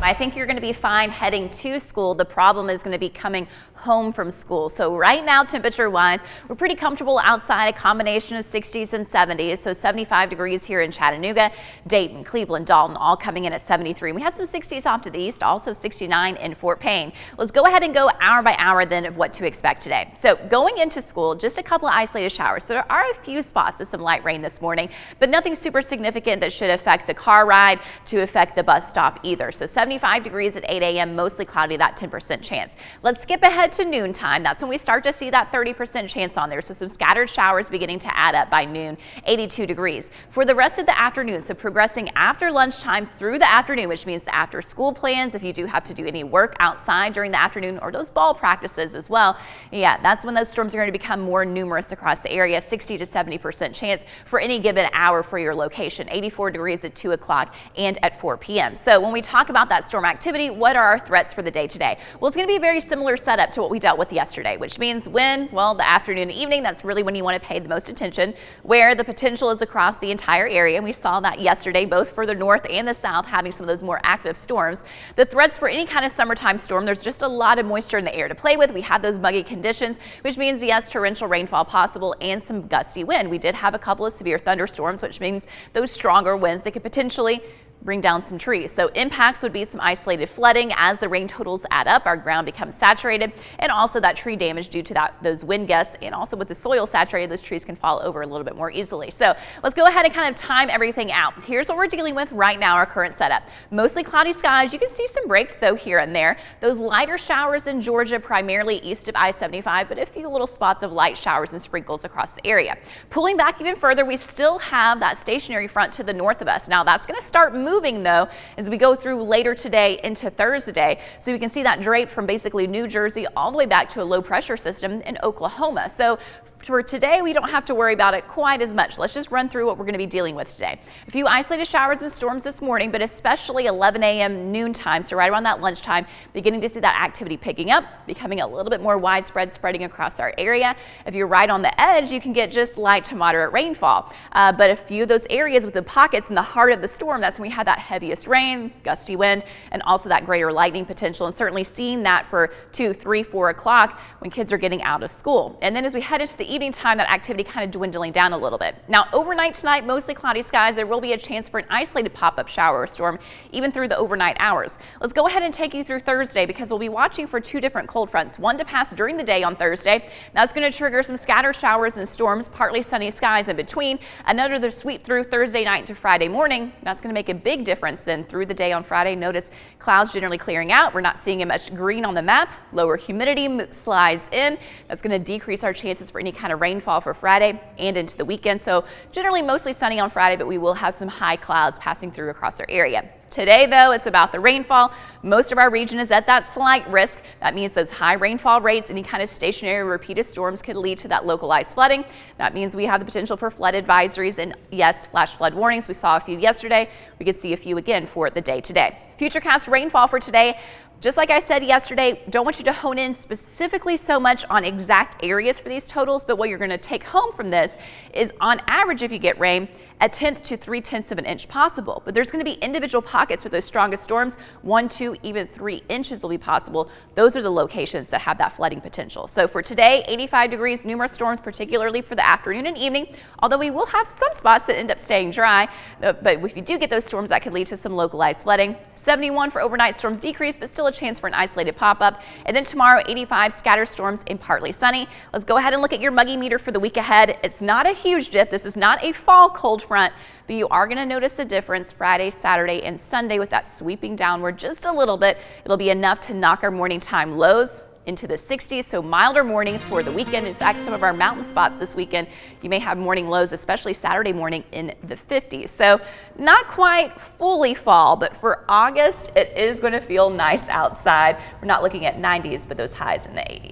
I think you're going to be fine heading to school. The problem is going to be coming home from school. So right now, temperature wise, we're pretty comfortable outside, a combination of 60s and 70s. So 75 degrees here in Chattanooga, Dayton, Cleveland, Dalton, all coming in at 73. We have some 60s off to the east, also 69 in Fort Payne. Let's go ahead and go hour by hour then of what to expect today. So going into school, just a couple of isolated showers. So there are a few spots of some light rain this morning, but nothing super significant that should affect the car ride to affect the bus stop either. So 75 degrees at 8 a.m., mostly cloudy, that 10% chance. Let's skip ahead to noontime. That's when we start to see that 30% chance on there. So some scattered showers beginning to add up by noon, 82 degrees. For the rest of the afternoon, so progressing after lunchtime through the afternoon, which means the after school plans, if you do have to do any work outside during the afternoon or those ball practices as well, yeah, that's when those storms are going to become more numerous across the area, 60 to 70% chance for any given hour for your location, 84 degrees at 2 o'clock and at 4 p.m. So when we talk about that storm activity, what are our threats for the day today? Well, it's going to be a very similar setup to what we dealt with yesterday, which means when, well, the afternoon and evening, that's really when you want to pay the most attention, where the potential is across the entire area. And we saw that yesterday, both further north and the south, having some of those more active storms. The threats for any kind of summertime storm, there's just a lot of moisture in the air to play with. We have those muggy conditions, which means, yes, torrential rainfall possible and some gusty wind. We did have a couple of severe thunderstorms, which means those stronger winds that could potentially bring down some trees. So impacts would be some isolated flooding as the rain totals add up, our ground becomes saturated, and also that tree damage due to those wind gusts, and also with the soil saturated, those trees can fall over a little bit more easily. So let's go ahead and kind of time everything out. Here's what we're dealing with right now, our current setup. Mostly cloudy skies. You can see some breaks though here and there. Those lighter showers in Georgia, primarily east of I-75, but a few little spots of light showers and sprinkles across the area. Pulling back even further, we still have that stationary front to the north of us. Now that's going to start moving though as we go through later today into Thursday. So we can see that drape from basically New Jersey all the way back to a low pressure system in Oklahoma. So for today, we don't have to worry about it quite as much. Let's just run through what we're going to be dealing with today. A few isolated showers and storms this morning, but especially 11 a.m. noontime, so right around that lunchtime, beginning to see that activity picking up, becoming a little bit more widespread, spreading across our area. If you're right on the edge, you can get just light to moderate rainfall. But a few of those areas with the pockets in the heart of the storm, that's when we have that heaviest rain, gusty wind, and also that greater lightning potential, and certainly seeing that for 2, 3, 4 o'clock when kids are getting out of school. And then as we head into the evening time, that activity kind of dwindling down a little bit. Now overnight tonight, mostly cloudy skies. There will be a chance for an isolated pop-up shower or storm even through the overnight hours. Let's go ahead and take you through Thursday because we'll be watching for 2 different cold fronts. One to pass during the day on Thursday. That's going to trigger some scattered showers and storms, partly sunny skies in between. Another to sweep through Thursday night to Friday morning. That's going to make a big difference then through the day on Friday. Notice clouds generally clearing out. We're not seeing much green on the map. Lower humidity slides in. That's going to decrease our chances for any kind of rainfall for Friday and into the weekend. So generally mostly sunny on Friday, but we will have some high clouds passing through across our area. Today, though, it's about the rainfall. Most of our region is at that slight risk. That means those high rainfall rates, any kind of stationary repeated storms could lead to that localized flooding. That means we have the potential for flood advisories and, yes, flash flood warnings. We saw a few yesterday. We could see a few again for the day today. Futurecast rainfall for today. Just like I said yesterday, don't want you to hone in specifically so much on exact areas for these totals, but what you're going to take home from this is on average, if you get rain, 1/10 to 3/10 of an inch possible. But there's going to be individual pockets with those strongest storms, 1, 2, even 3 inches will be possible. Those are the locations that have that flooding potential. So for today, 85 degrees, numerous storms, particularly for the afternoon and evening, although we will have some spots that end up staying dry. But if you do get those storms, that could lead to some localized flooding. 71 for overnight storms decrease, but still a chance for an isolated pop-up. And then tomorrow, 85 scattered storms and partly sunny. Let's go ahead and look at your muggy meter for the week ahead. It's not a huge dip. This is not a fall cold front, but you are going to notice a difference Friday, Saturday, and Sunday with that sweeping downward just a little bit. It'll be enough to knock our morning time lows into the 60s, so milder mornings for the weekend. In fact, some of our mountain spots this weekend, you may have morning lows, especially Saturday morning, in the 50s. So not quite fully fall, but for August, it is going to feel nice outside. We're not looking at 90s, but those highs in the 80s.